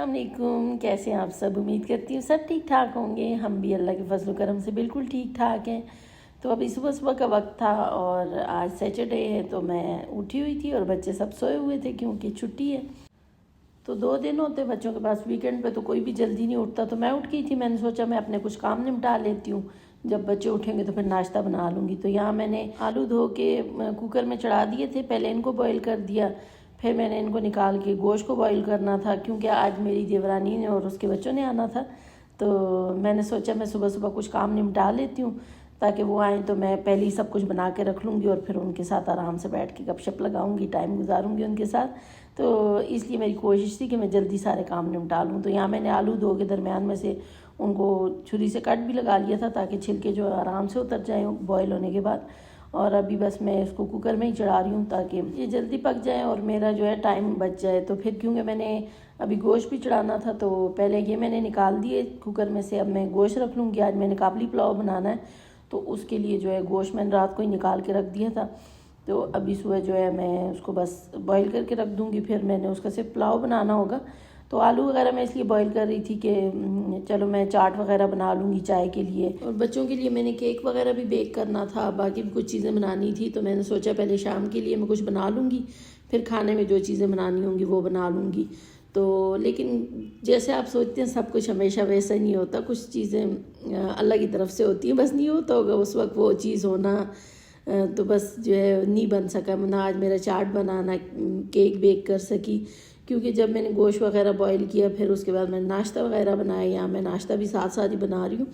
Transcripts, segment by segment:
वालेकुम, कैसे हैं आप सब। उम्मीद करती हूँ सब ठीक ठाक होंगे। हम भी अल्लाह के फजल करम से बिल्कुल ठीक ठाक हैं। तो अभी सुबह सुबह का वक्त था और आज सैटरडे है तो मैं उठी हुई थी और बच्चे सब सोए हुए थे क्योंकि छुट्टी है। तो 2 दिन होते बच्चों के पास, वीकेंड पे तो कोई भी जल्दी नहीं उठता। तो मैं उठ गई थी, मैंने सोचा मैं अपने कुछ काम निपटा लेती हूँ, जब बच्चे उठेंगे तो फिर नाश्ता बना लूँगी। तो यहाँ मैंने आलू धो के कुकर में चढ़ा दिए थे, पहले इनको बॉईल कर दिया, फिर मैंने इनको निकाल के गोश्त को बॉईल करना था क्योंकि आज मेरी देवरानी ने और उसके बच्चों ने आना था। तो मैंने सोचा मैं सुबह सुबह कुछ काम निपटा लेती हूँ ताकि वो आएँ तो मैं पहले ही सब कुछ बना के रख लूँगी और फिर उनके साथ आराम से बैठ के गपशप लगाऊँगी, टाइम गुजारूँगी उनके साथ। तो इसलिए मेरी कोशिश थी कि मैं जल्दी सारे काम निपटा लूँ। तो यहाँ मैंने आलू धो के दरमियान में से उनको छुरी से कट भी लगा लिया था ताकि छिलके जो आराम से उतर जाएँ बॉयल होने के बाद। और अभी बस मैं इसको कुकर में ही चढ़ा रही हूँ ताकि ये जल्दी पक जाए और मेरा जो है टाइम बच जाए। तो फिर क्योंकि मैंने अभी गोश्त भी चढ़ाना था तो पहले ये मैंने निकाल दिए कुकर में से। अब मैं गोश्त रख लूँगी, आज मैंने काबली पुलाव बनाना है तो उसके लिए जो है गोश्त मैंने रात को ही निकाल के रख दिया था। तो अभी सुबह जो है मैं उसको बस बॉईल करके रख दूँगी, फिर मैंने उसका सिर्फ पुलाव बनाना होगा। तो आलू वगैरह मैं इसलिए बॉईल कर रही थी कि चलो मैं चाट वगैरह बना लूँगी चाय के लिए। और बच्चों के लिए मैंने केक वगैरह भी बेक करना था, बाकी भी कुछ चीज़ें बनानी थी। तो मैंने सोचा पहले शाम के लिए मैं कुछ बना लूँगी, फिर खाने में जो चीज़ें बनानी होंगी वो बना लूँगी। तो लेकिन जैसे आप सोचते हैं सब कुछ हमेशा वैसा नहीं होता, कुछ चीज़ें अल्लाह की तरफ से होती हैं। बस नहीं होता होगा उस वक्त वो चीज़ होना, तो बस जो है नहीं बन सका। ना आज मेरा चाट बनाना केक बेक कर सकी क्योंकि जब मैंने गोश्त वगैरह बॉईल किया फिर उसके बाद मैंने नाश्ता वगैरह बनाया। यहाँ मैं नाश्ता भी साथ साथ ही बना रही हूँ।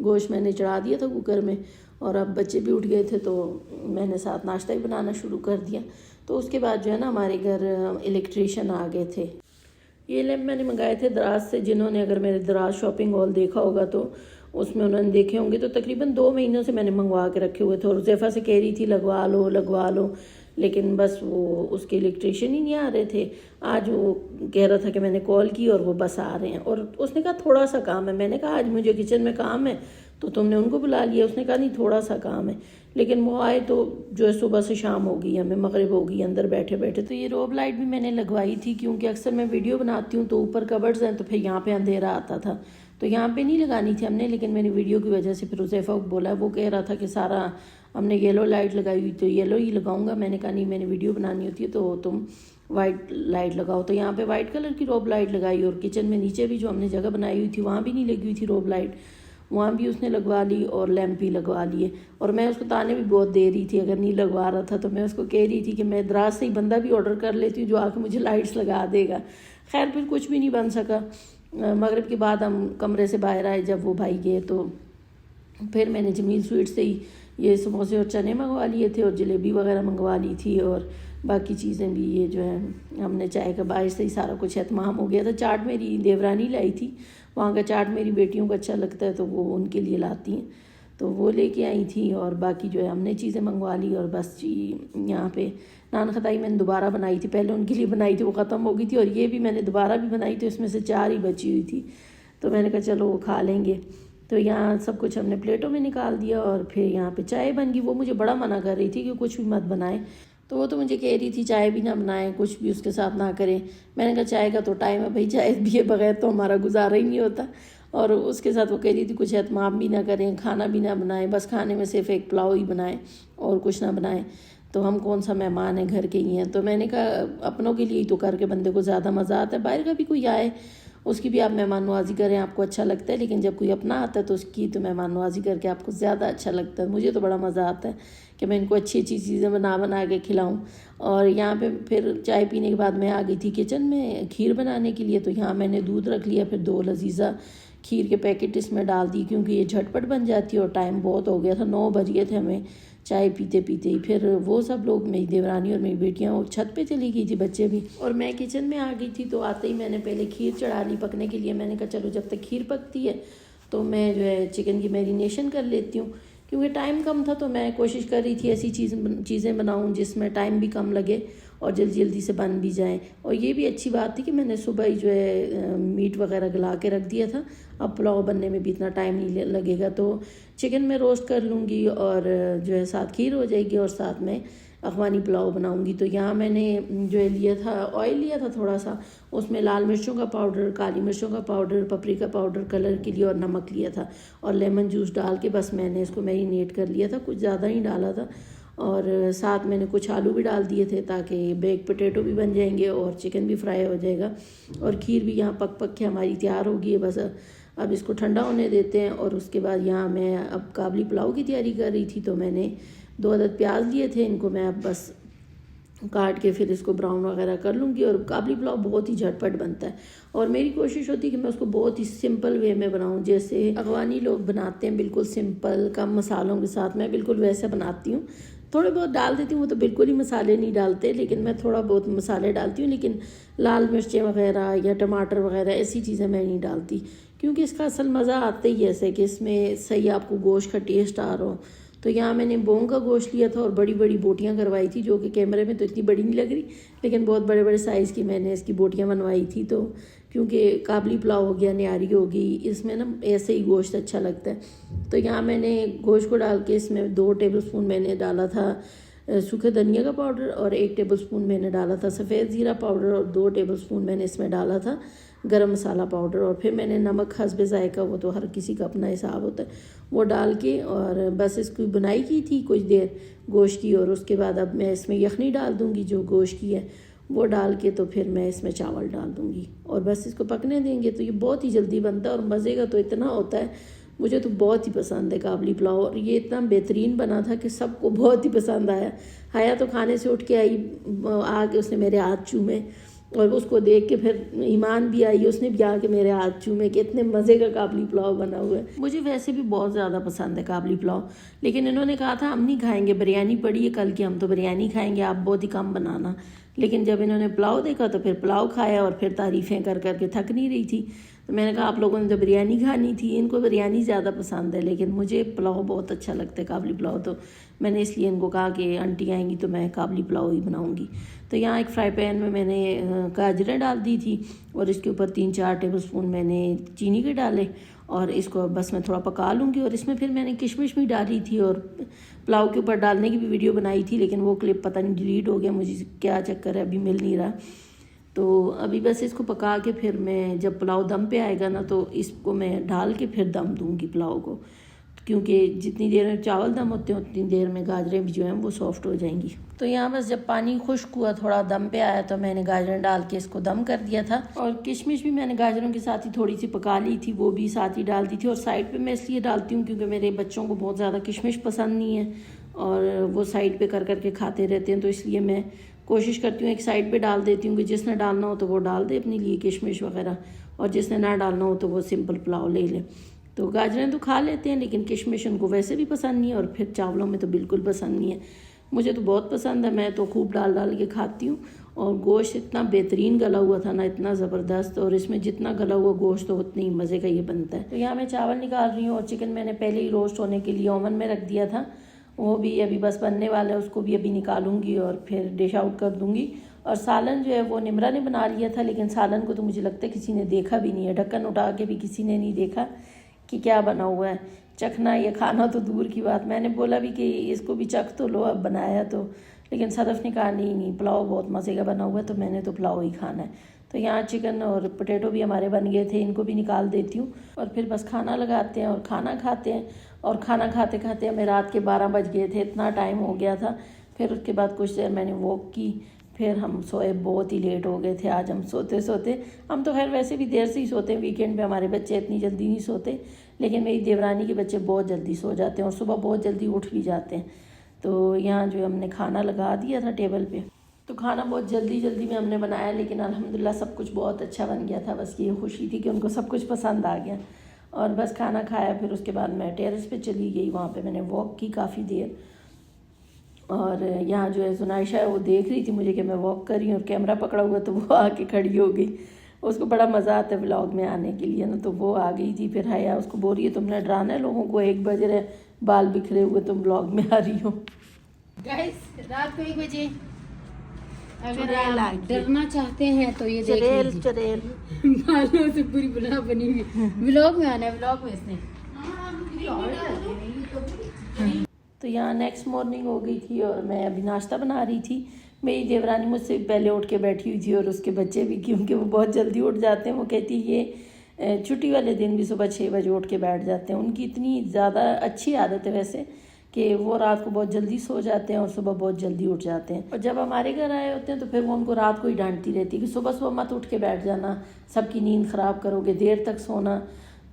गोश्त मैंने चढ़ा दिया था कुकर में और अब बच्चे भी उठ गए थे तो मैंने साथ नाश्ता ही बनाना शुरू कर दिया। तो उसके बाद जो है ना हमारे घर इलेक्ट्रीशियन आ गए थे। ये लैम्प मैंने मंगाए थे दराज से। जिन्होंने अगर मेरे दराज शॉपिंग हॉल देखा होगा तो उसमें उन्होंने देखे होंगे। तो तकरीबन 2 महीनों से मैंने मंगवा के रखे हुए थे और ज़ैफ़ा से कह रही थी लगवा लो, लेकिन बस वो उसके इलेक्ट्रीशियन ही नहीं आ रहे थे। आज वो कह रहा था कि मैंने कॉल की और वो बस आ रहे हैं। और उसने कहा थोड़ा सा काम है। मैंने कहा आज मुझे किचन में काम है तो तुमने उनको बुला लिया। उसने कहा नहीं थोड़ा सा काम है, लेकिन वो आए तो जो है सुबह से शाम हो गई, हमें मगरिब हो गई अंदर बैठे बैठे। तो ये रोब लाइट भी मैंने लगवाई थी क्योंकि अक्सर मैं वीडियो बनाती हूँ तो ऊपर कबर्ड्स हैं तो फिर यहाँ पे अंधेरा आता था। तो यहाँ पे नहीं लगानी थी हमने, लेकिन मैंने वीडियो की वजह से फिर उज़ैफ़ा को बोला। वो कह रहा था कि सारा हमने येलो लाइट लगाई हुई तो येलो ही लगाऊंगा। मैंने कहा नहीं, मैंने वीडियो बनानी होती है तो तुम वाइट लाइट लगाओ। तो यहाँ पे वाइट कलर की रोब लाइट लगाई और किचन में नीचे भी जो हमने जगह बनाई हुई थी वहाँ भी नहीं लगी हुई थी रोब लाइट, वहाँ भी उसने लगवा ली और लैंप भी लगवा लिए। और मैं उसको ताने भी बहुत दे रही थी, अगर नहीं लगवा रहा था तो मैं उसको कह रही थी कि मैं दराज से ही बंदा भी ऑर्डर कर लेती हूँ जो आके मुझे लाइट्स लगा देगा। खैर फिर कुछ भी नहीं बन सका। मगरिब के बाद हम कमरे से बाहर आए, जब वो भाई गए तो फिर मैंने जमील स्वीट से ही ये समोसे और चने मंगवा लिए थे और जलेबी वगैरह मंगवा ली थी और बाकी चीज़ें भी। ये जो है हमने चाय का बाहर से ही सारा कुछ एहतमाम हो गया था। चाट मेरी देवरानी लाई थी, वहाँ का चाट मेरी बेटियों को अच्छा लगता है तो वो उनके लिए लाती हैं, तो वो लेके आई थी। और बाकी जो है हमने चीज़ें मंगवा ली और बस जी यहाँ पे नान खताई मैंने दोबारा बनाई थी। पहले उनके लिए बनाई थी, वो ख़त्म हो गई थी और ये भी मैंने दोबारा भी बनाई थी, उसमें से 4 ही बची हुई थी। तो मैंने कहा चलो वो खा लेंगे। तो यहाँ सब कुछ हमने प्लेटों में निकाल दिया और फिर यहाँ पे चाय बन गई। वो मुझे बड़ा मना कर रही थी कि कुछ भी मत बनाए, तो वो तो मुझे कह रही थी चाय भी ना बनाएं, कुछ भी उसके साथ ना करें। मैंने कहा चाय का तो टाइम है भाई, चाय पिए बगैर तो हमारा गुजारा ही नहीं होता। और उसके साथ वो कह रही थी कुछ एहतमाम भी ना करें, खाना भी ना बनाएं, बस खाने में सिर्फ एक पुलाव ही बनाएं और कुछ ना बनाएं। तो हम कौन सा मेहमान हैं, घर के ही हैं। तो मैंने कहा अपनों के लिए ही तो करके बंदे को ज़्यादा मज़ा आता है। बाहर का भी कोई आए उसकी भी आप मेहमान नवाज़ी करें, आपको अच्छा लगता है, लेकिन जब कोई अपना आता है तो उसकी तो मेहमान नवाज़ी करके आपको ज़्यादा अच्छा लगता है। मुझे तो बड़ा मज़ा आता है कि मैं इनको अच्छी अच्छी चीज़ें बना के खिलाऊं। और यहाँ पे फिर चाय पीने के बाद मैं आ गई थी किचन में खीर बनाने के लिए। तो यहाँ मैंने दूध रख लिया, फिर 2 लजीज़ा खीर के पैकेट इसमें डाल दी क्योंकि ये झटपट बन जाती है और टाइम बहुत हो गया था, 9 बज गए थे हमें चाय पीते पीते ही। फिर वो सब लोग, मेरी देवरानी और मेरी बेटियाँ, वो छत पे चली गई थी, बच्चे भी, और मैं किचन में आ गई थी। तो आते ही मैंने पहले खीर चढ़ा ली पकने के लिए। मैंने कहा चलो जब तक खीर पकती है तो मैं जो है चिकन की मैरिनेशन कर लेती हूँ क्योंकि टाइम कम था। तो मैं कोशिश कर रही थी ऐसी चीज़ें बनाऊँ जिसमें टाइम भी कम लगे और जल्दी जल्दी से बन भी जाएँ। और ये भी अच्छी बात थी कि मैंने सुबह ही जो है मीट वगैरह गला के रख दिया था, अब पुलाव बनने में भी इतना टाइम नहीं लगेगा। तो चिकन में रोस्ट कर लूँगी और जो है साथ खीर हो जाएगी और साथ में अफ़गानी पुलाव बनाऊंगी। तो यहाँ मैंने जो है लिया था, ऑयल लिया था थोड़ा सा, उसमें लाल मिर्चों का पाउडर, काली मिर्चों का पाउडर, पपरिका पाउडर कलर के लिए, और नमक लिया था, और लेमन जूस डाल के बस मैंने इसको मैरिनेट कर लिया था, कुछ ज़्यादा ही डाला था। और साथ मैंने कुछ आलू भी डाल दिए थे ताकि बेक पोटैटो भी बन जाएंगे और चिकन भी फ्राई हो जाएगा। और खीर भी यहाँ पक पक के हमारी तैयार होगी है। बस अब इसको ठंडा होने देते हैं। और उसके बाद यहाँ मैं अब काबली पुलाव की तैयारी कर रही थी, तो मैंने 2 अदद प्याज लिए थे, इनको मैं अब बस काट के फिर इसको ब्राउन वगैरह कर लूँगी। और काबली पुलाव बहुत ही झटपट बनता है, और मेरी कोशिश होती है कि मैं उसको बहुत ही सिंपल वे में बनाऊँ, जैसे अफ़गानी लोग बनाते हैं, बिल्कुल सिंपल कम मसालों के साथ। मैं बिल्कुल वैसे बनाती हूँ, थोड़े बहुत डाल देती हूँ, वो तो बिल्कुल ही मसाले नहीं डालते, लेकिन मैं थोड़ा बहुत मसाले डालती हूँ। लेकिन लाल मिर्चें वगैरह या टमाटर वगैरह ऐसी चीज़ें मैं नहीं डालती, क्योंकि इसका असल मज़ा आता ही ऐसे कि इसमें सही आपको गोश्त का टेस्ट आ रहा हो। तो यहाँ मैंने बोंग का गोश्त लिया था और बड़ी बड़ी बोटियाँ करवाई थी, जो कि कैमरे में तो इतनी बड़ी नहीं लग रही, लेकिन बहुत बड़े बड़े साइज़ की मैंने इसकी बोटियाँ बनवाई थी। तो क्योंकि काबली पुलाव हो गया, निहारी होगी, इसमें ना ऐसे ही गोश्त अच्छा लगता है। तो यहाँ मैंने गोश्त को डाल के इसमें 2 टेबलस्पून मैंने डाला था सूखे धनिया का पाउडर, और 1 टेबलस्पून मैंने डाला था सफ़ेद ज़ीरा पाउडर, और 2 टेबलस्पून मैंने इसमें डाला था गरम मसाला पाउडर। और फिर मैंने नमक हस्बे ज़ायका, वो तो हर किसी का अपना हिसाब होता है, वो डाल के और बस इसकी बुनाई की थी कुछ देर गोश्त की। और उसके बाद अब मैं इसमें यखनी डाल दूँगी जो गोश्त की है, वो डाल के तो फिर मैं इसमें चावल डाल दूँगी और बस इसको पकने देंगे। तो ये बहुत ही जल्दी बनता है और मज़े का तो इतना होता है, मुझे तो बहुत ही पसंद है काबली पुलाव। और ये इतना बेहतरीन बना था कि सबको बहुत ही पसंद आया। हया तो खाने से उठ के आई, आके उसने मेरे हाथ चूमे, और उसको देख के फिर ईमान भी आई, उसने भी आके मेरे हाथ चूमे कि इतने मज़े का काबली पुलाव बना हुआ है। मुझे वैसे भी बहुत ज़्यादा पसंद है काबली पुलाव, लेकिन इन्होंने कहा था हम नहीं खाएंगे, बिरयानी पड़ी है कल की, हम तो बिरयानी खाएंगे, आप बहुत ही कम बनाना। लेकिन जब इन्होंने पुलाव देखा तो फिर पुलाव खाया, और फिर तारीफ़ें कर कर के थक नहीं रही थी। तो मैंने कहा आप लोगों ने तो बिरयानी खानी थी, इनको बिरयानी ज़्यादा पसंद है, लेकिन मुझे पुलाव बहुत अच्छा लगता है, काबली पुलाव। तो मैंने इसलिए इनको कहा कि आंटी आएंगी तो मैं काबली पुलाव ही बनाऊंगी। तो यहाँ एक फ्राई पैन में मैंने गाजरें डाल दी थी, और इसके ऊपर 3-4 टेबलस्पून मैंने चीनी के डाले, और इसको बस मैं थोड़ा पका लूँगी। और इसमें फिर मैंने किशमिश भी डाली थी, और पुलाव के ऊपर डालने की भी वीडियो बनाई थी, लेकिन वो क्लिप पता नहीं डिलीट हो गया, मुझे क्या चक्कर है, अभी मिल नहीं रहा। तो अभी बस इसको पका के फिर मैं जब पुलाव दम पे आएगा ना, तो इसको मैं डाल के फिर दम दूँगी पुलाव को, क्योंकि जितनी देर में चावल दम होते हैं उतनी देर में गाजरें भी जो हैं वो सॉफ्ट हो जाएंगी। तो यहाँ बस जब पानी खुश्क हुआ, थोड़ा दम पे आया, तो मैंने गाजरें डाल के इसको दम कर दिया था। और किशमिश भी मैंने गाजरों के साथ ही थोड़ी सी पका ली थी, वो भी साथ ही डाल दी थी। और साइड पे मैं इसलिए डालती हूँ क्योंकि मेरे बच्चों को बहुत ज़्यादा किशमिश पसंद नहीं है, और वो साइड पे कर करके खाते रहते हैं, तो इसलिए मैं कोशिश करती हूँ एक साइड पे डाल देती हूँ कि जिसने डालना हो तो वो डाल दे अपने लिए किशमिश वगैरह, और जिसने ना डालना हो तो वो सिंपल पुलाव ले ले। तो गाजरें तो खा लेते हैं, लेकिन किशमिश उनको वैसे भी पसंद नहीं है, और फिर चावलों में तो बिल्कुल पसंद नहीं है। मुझे तो बहुत पसंद है, मैं तो खूब डाल डाल के खाती हूँ। और गोश्त इतना बेहतरीन गला हुआ था ना, इतना ज़बरदस्त, और इसमें जितना गला हुआ गोश्त तो उतनी मज़े का ये बनता है। तो यहाँ मैं चावल निकाल रही हूँ, और चिकन मैंने पहले ही रोस्ट होने के लिए ओवन में रख दिया था, वो भी अभी बस बनने वाला है, उसको भी अभी निकालूंगी और फिर डिश आउट कर दूंगी। और सालन जो है वो निमरा ने बना लिया था, लेकिन सालन को तो मुझे लगता है किसी ने देखा भी नहीं है, ढक्कन उठा के भी किसी ने नहीं देखा कि क्या बना हुआ है। चखना या खाना तो दूर की बात, मैंने बोला भी कि इसको भी चख तो लो अब बनाया तो, लेकिन सदफ ने कहा नहीं पुलाव बहुत मज़े का बना हुआ है, तो मैंने तो पुलाव ही खाना है। तो यहाँ चिकन और पोटैटो भी हमारे बन गए थे, इनको भी निकाल देती हूँ, और फिर बस खाना लगाते हैं और खाना खाते हैं। और खाना खाते खाते हमें रात के 12 बज गए थे, इतना टाइम हो गया था। फिर उसके बाद कुछ देर मैंने वॉक की, फिर हम सोए, बहुत ही लेट हो गए थे आज हम सोते सोते। हम तो खैर वैसे भी देर से ही सोते हैं, वीकेंड पे हमारे बच्चे इतनी जल्दी नहीं सोते, लेकिन मेरी देवरानी के बच्चे बहुत जल्दी सो जाते हैं और सुबह बहुत जल्दी उठ भी जाते हैं। तो यहाँ जो हमने खाना लगा दिया था टेबल पे, तो खाना बहुत जल्दी में हमने बनाया, लेकिन अल्हम्दुलिल्लाह सब कुछ बहुत अच्छा बन गया था। बस ये खुशी थी कि उनको सब कुछ पसंद आ गया। और बस खाना खाया, फिर उसके बाद मैं टेरेस पे चली गई, वहाँ पे मैंने वॉक की काफ़ी देर। और यहाँ जो है जुनाइशा है वो देख रही थी मुझे कि मैं वॉक कर रही हूँ और कैमरा पकड़ा हुआ, तो वो आके खड़ी हो गई। उसको बड़ा मज़ा आता है व्लॉग में आने के लिए ना, तो वो आ गई थी। फिर हया उसको बोल रही है तुमने डराना है लोगों को, 1 बज रहे, बाल बिखरे हुए, तुम व्लॉग में आ रही हो। गाइस रात को 1 बजे अगर आप डरना चाहते हैं तो ये देख चुड़ैल बालों से पूरी बना बनी हुई व्लॉग में आना है, व्लॉग में इसने। तो यहाँ नेक्स्ट मॉर्निंग हो गई थी और मैं अभी नाश्ता बना रही थी। मेरी देवरानी मुझसे पहले उठ के बैठी हुई थी और उसके बच्चे भी, क्योंकि वो बहुत जल्दी उठ जाते हैं। वो कहती ये छुट्टी वाले दिन भी सुबह 6 बजे उठ के बैठ जाते हैं। उनकी इतनी ज़्यादा अच्छी आदत है वैसे कि वो रात को बहुत जल्दी सो जाते हैं और सुबह बहुत जल्दी उठ जाते हैं। और जब हमारे घर आए होते हैं तो फिर वो उनको रात को ही डांटती रहती है कि सुबह सुबह मत उठ के बैठ जाना, सबकी नींद ख़राब करोगे, देर तक सोना।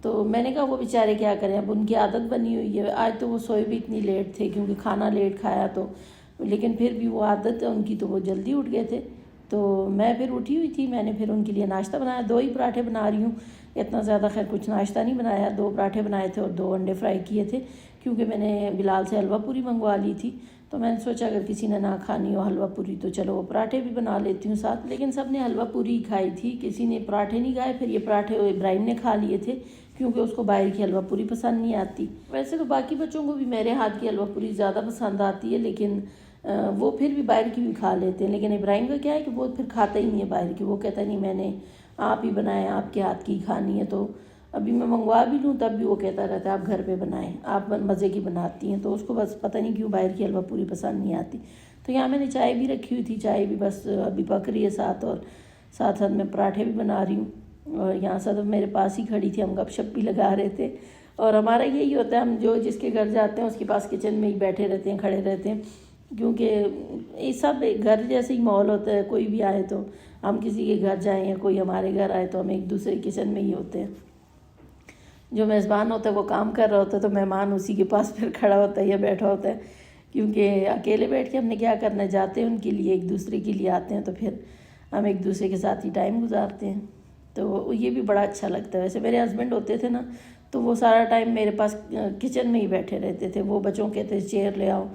तो मैंने कहा वो बेचारे क्या करें, अब उनकी आदत बनी हुई है। आज तो वो सोए भी इतनी लेट थे क्योंकि खाना लेट खाया, तो लेकिन फिर भी वो आदत है उनकी, तो वो जल्दी उठ गए थे। तो मैं फिर उठी हुई थी, मैंने फिर उनके लिए नाश्ता बनाया। 2 ही पराठे बना रही हूँ, इतना ज़्यादा खैर कुछ नाश्ता नहीं बनाया। 2 पराठे बनाए थे और 2 अंडे फ्राई किए थे, क्योंकि मैंने बिलाल से हलवा पूरी मंगवा ली थी। तो मैंने सोचा अगर किसी ने ना खानी हो हलवा पूरी तो चलो वो पराठे भी बना लेती हूँ साथ। लेकिन सब ने हलवा पूरी खाई थी, किसी ने पराठे नहीं खाए। फिर ये पराठे इब्राहिम ने खा लिए थे क्योंकि उसको बाहर की हलवा पूरी पसंद नहीं आती। वैसे तो बाकी बच्चों को भी मेरे हाथ की हलवा पूरी ज़्यादा पसंद आती है, लेकिन वो फिर भी बाहर की भी खा लेते हैं। लेकिन इब्राहिम का क्या है कि वो फिर खाता ही नहीं है बाहर की। वो कहता नहीं मैंने आप ही बनाए, आपके हाथ की खानी है। तो अभी मैं मंगवा भी लूँ तब भी वो कहता रहता है आप घर पे बनाएं, आप मज़े की बनाती हैं। तो उसको बस पता नहीं क्यों बाहर की हलवा पूरी पसंद नहीं आती। तो यहाँ मैंने चाय भी रखी हुई थी, चाय भी बस अभी पक रही है साथ, और साथ साथ मैं पराठे भी बना रही हूँ। और यहाँ सब मेरे पास ही खड़ी थी, हम गपशप भी लगा रहे थे। और हमारा यही होता है, हम जो जिसके घर जाते हैं उसके पास किचन में ही बैठे रहते हैं, खड़े रहते हैं, क्योंकि ये सब घर जैसे ही माहौल होता है। कोई भी आए तो हम किसी के घर जाएं या कोई हमारे घर आए तो हम एक दूसरे किचन में ही होते हैं। जो मेज़बान होता है वो काम कर रहा होता है तो मेहमान उसी के पास फिर खड़ा होता है या बैठा होता है, क्योंकि अकेले बैठ के हमने क्या करना, जाते हैं उनके लिए, एक दूसरे के लिए आते हैं, तो फिर हम एक दूसरे के साथ ही टाइम गुजारते हैं। तो ये भी बड़ा अच्छा लगता है। वैसे मेरे हस्बैंड होते थे ना, तो वो सारा टाइम मेरे पास किचन में ही बैठे रहते थे। वो बच्चों कहते थे चेयर ले आओ,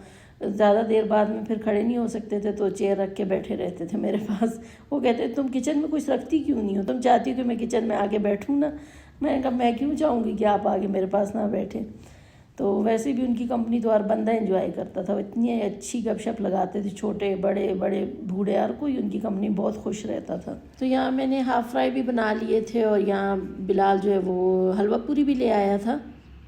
ज़्यादा देर बाद में फिर खड़े नहीं हो सकते थे तो चेयर रख के बैठे रहते थे मेरे पास। वो कहते तुम किचन में कुछ रखती क्यों नहीं हो, तुम चाहती हो कि मैं किचन में आके बैठूँ ना। मैंने कहा मैं क्यों चाहूँगी कि आप आगे मेरे पास ना बैठे। तो वैसे भी उनकी कंपनी तो हर बंदा एंजॉय करता था। वो इतनी अच्छी गपशप लगाते थे, छोटे बड़े बड़े बूढ़े, हर कोई उनकी कंपनी बहुत खुश रहता था। तो यहाँ मैंने हाफ़ फ्राई भी बना लिए थे और यहाँ बिलाल जो है वो हलवा पूरी भी ले आया था।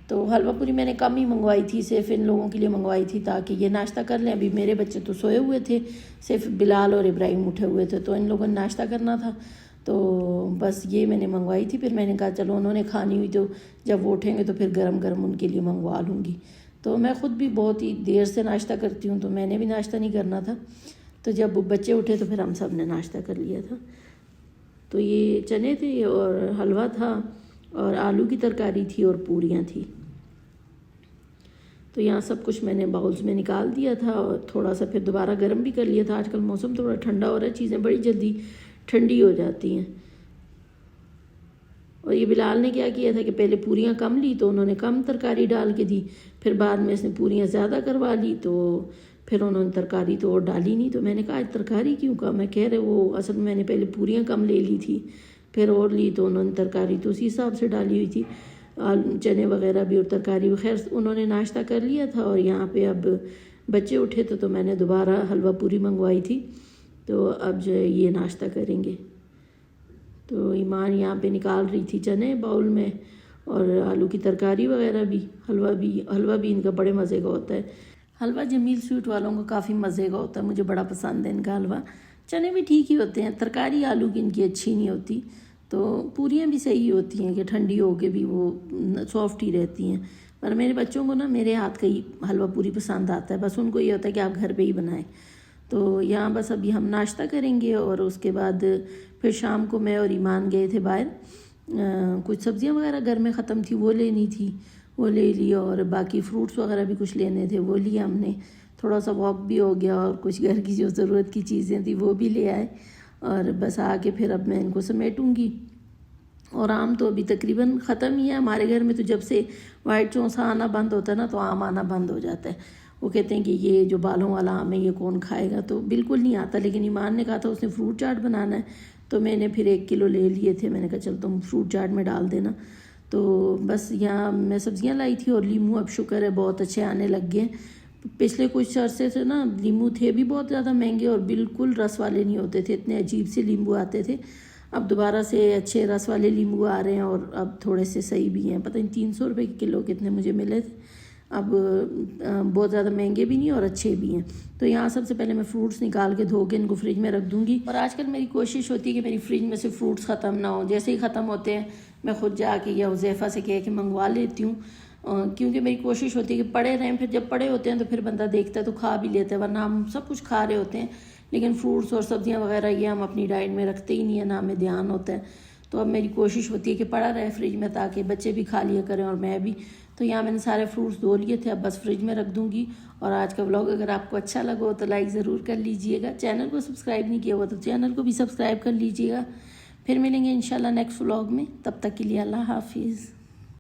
तो हलवा पूरी मैंने कम ही मंगवाई थी, सिर्फ इन लोगों के लिए मंगवाई थी ताकि ये नाश्ता कर लें। अभी मेरे बच्चे तो सोए हुए थे, सिर्फ बिलाल और इब्राहिम उठे हुए थे, तो इन लोगों ने नाश्ता करना था। तो बस ये मैंने मंगवाई थी। फिर मैंने कहा चलो उन्होंने खानी हुई तो जब वो उठेंगे तो फिर गरम गरम उनके लिए मंगवा लूँगी। तो मैं ख़ुद भी बहुत ही देर से नाश्ता करती हूँ, तो मैंने भी नाश्ता नहीं करना था। तो जब बच्चे उठे तो फिर हम सब ने नाश्ता कर लिया था। तो ये चने थे और हलवा था और आलू की तरकारी थी और पूरियाँ थी। तो यहाँ सब कुछ मैंने बाउल्स में निकाल दिया था और थोड़ा सा फिर दोबारा गर्म भी कर लिया था। आजकल मौसम थोड़ा ठंडा हो रहा है, चीज़ें बड़ी जल्दी ठंडी हो जाती हैं। और ये बिलाल ने क्या किया था कि पहले पूरियाँ कम ली तो उन्होंने कम तरकारी डाल के दी, फिर बाद में इसने पूरियाँ ज़्यादा करवा ली तो फिर उन्होंने तरकारी तो और डाली नहीं। तो मैंने कहा आज तरकारी क्यों कम, मैं कह रहे वो असल में मैंने पहले पूरियाँ कम ले ली थी, फिर और ली तो उन्होंने तरकारी तो उसी हिसाब से डाली हुई थी, चने वगैरह भी और तरकारी। खैर उन्होंने नाश्ता कर लिया था और यहाँ पे अब बच्चे उठे तो मैंने दोबारा हलवा पूरी मंगवाई थी। तो अब जो है ये नाश्ता करेंगे। तो ईमान यहाँ पे निकाल रही थी चने बाउल में और आलू की तरकारी वगैरह भी। हलवा भी इनका बड़े मज़े का होता है। हलवा जमील स्वीट वालों को काफ़ी मज़े का होता है, मुझे बड़ा पसंद है इनका हलवा। चने भी ठीक ही होते हैं, तरकारी आलू की इनकी अच्छी नहीं होती। तो पूरियाँ भी सही होती हैं कि ठंडी हो के भी वो सॉफ्ट ही रहती हैं। पर मेरे बच्चों को ना मेरे हाथ का ही हलवा पूरी पसंद आता है, बस उनको ये होता है कि आप घर पे ही बनाएं। तो यहाँ बस अभी हम नाश्ता करेंगे और उसके बाद फिर शाम को मैं और ईमान गए थे बाहर, कुछ सब्ज़ियाँ वगैरह घर में ख़त्म थी वो लेनी थी, वो ले ली, और बाकी फ्रूट्स वगैरह भी कुछ लेने थे वो लिए हमने। थोड़ा सा वॉक भी हो गया और कुछ घर की जो ज़रूरत की चीज़ें थी वो भी ले आए। और बस आके फिर अब मैं इनको समेटूँगी। और आम तो अभी तकरीबन ख़त्म ही है हमारे घर में। तो जब से वाइट चौंसा आना बंद होता है ना तो आम आना बंद हो जाता है। वो कहते हैं कि ये जो बालों वाला आम है ये कौन खाएगा, तो बिल्कुल नहीं आता। लेकिन ईमान ने कहा था उसने फ्रूट चाट बनाना है, तो मैंने फिर 1 किलो ले लिए थे। मैंने कहा चल तुम फ्रूट चाट में डाल देना। तो बस यहाँ मैं सब्ज़ियाँ लाई थी और लीमू अब शुक्र है बहुत अच्छे आने लग गए। पिछले कुछ अरसे से ना लीमू थे भी बहुत ज़्यादा महंगे और बिल्कुल रस वाले नहीं होते थे, इतने अजीब से लीमू आते थे। अब दोबारा से अच्छे रस वाले लीमू आ रहे हैं और अब थोड़े से सही भी हैं। पता नहीं 300 रुपये किलो कितने मुझे मिले थे। अब बहुत ज़्यादा महंगे भी नहीं और अच्छे भी हैं। तो यहाँ सबसे पहले मैं फ्रूट्स निकाल के धो के इनको फ्रिज में रख दूँगी। और आजकल मेरी कोशिश होती है कि मेरी फ्रिज में से फ्रूट्स ख़त्म ना हो, जैसे ही ख़त्म होते हैं मैं खुद जाके या हुज़ैफ़ा से कह के मंगवा लेती हूँ, क्योंकि मेरी कोशिश होती है कि पड़े रहें। फिर जब पड़े होते हैं तो फिर बंदा देखता है तो खा भी लेता है, वरना हम सब कुछ खा रहे होते हैं लेकिन फ्रूट्स और सब्जियां वगैरह ये हम अपनी डाइट में रखते ही नहीं है, ना हमें ध्यान होता है। तो अब मेरी कोशिश होती है कि पड़ा रहे फ्रिज में ताकि बच्चे भी खा लिया करें और मैं भी। तो यहाँ मैंने सारे फ्रूट्स धो लिए थे, अब बस फ्रिज में रख दूँगी। और आज का व्लॉग अगर आपको अच्छा लगा हो तो लाइक ज़रूर कर लीजिएगा। चैनल को सब्सक्राइब नहीं किया हुआ तो चैनल को भी सब्सक्राइब कर लीजिएगा। फिर मिलेंगे इंशाल्लाह नेक्स्ट व्लॉग में, तब तक के लिए अल्लाह हाफिज़।